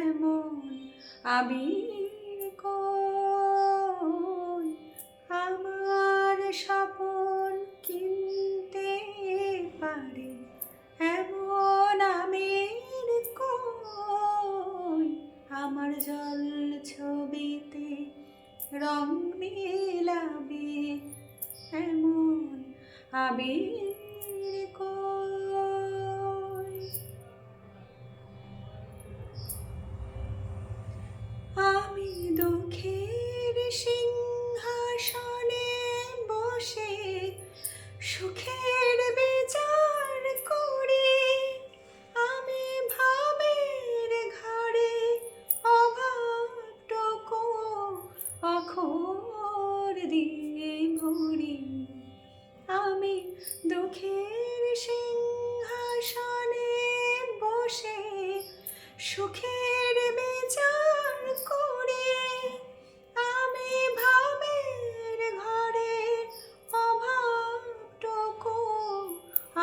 এমন আবির কই আমার স্বপন কিনতে পারে এমন আমির কই আমার জল ছবিতে রং মিলাবে এমন আবির কই আমি দুঃখের সিংহাসনে বসে সুখের বিচার করি আমি ভাবের ঘরে অভাবটুকু অক্ষর দিয়ে ভরি আমি দুঃখের সিংহাসনে বসে সুখের বিচার করি আমি ভাবের ঘরে অভাবটুকু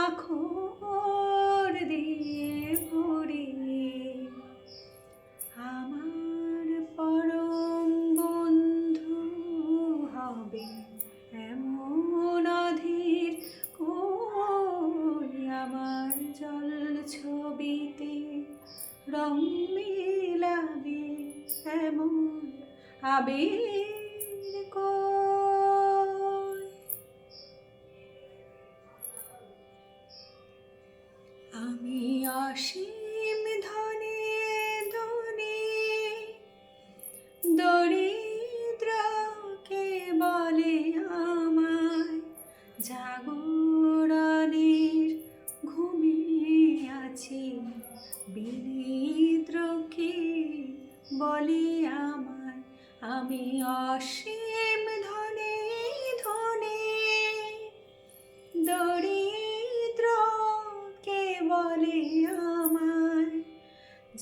আখর দিয়ে ভরি আমার পরম বন্ধু হবে এমন অধীর কই আমার জল ছবিতে রং মিলাবে এমন আবির কই আমি অসীম ধনে ধনী দরিদ্রকে বলে আমায় জাগরণের ঘুমিয়ে আছি বিনিদ্রকে বলে আমায় আমি অসীম ধনে ধনী দরিদ্রকে বলে আমায়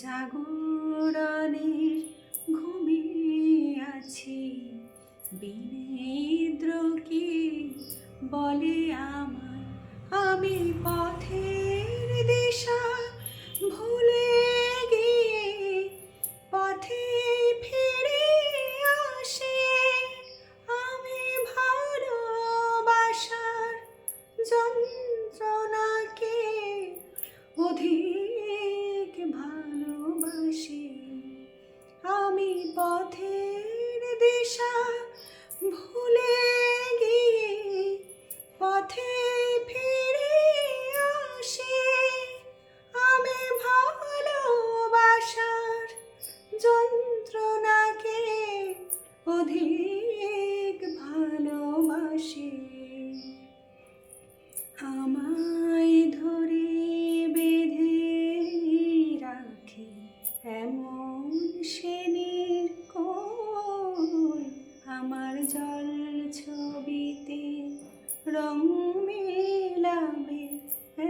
জাগরণের ঘুমিয়ে আছি বিনিদ্রকে বলে আমায় আমি পথের দিশা ভুলে গিয়ে পথে ফিরে আসি আমি ভালোবাসার যন্ত্রণাকে অধিক ভালোবাসি আমি পথের দিশা ভুলে গিয়ে পথে ফিরে আসি আমি ভালোবাসার যন্ত্রণাকে অধিক ভালোবাসি আমায় ধরে বেঁধে রাখে এমন শ্রেণীর কই আমার জল ছবিতে রং মেলাবে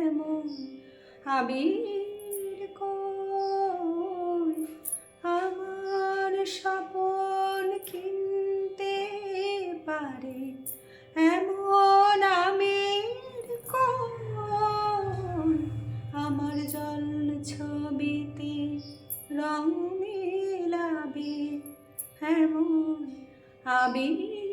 এমন আবির কই আমার স্বপন কিনতে পারে এমন আমির কই আমার জল ছবিতে রং মেলাবে এমন আবির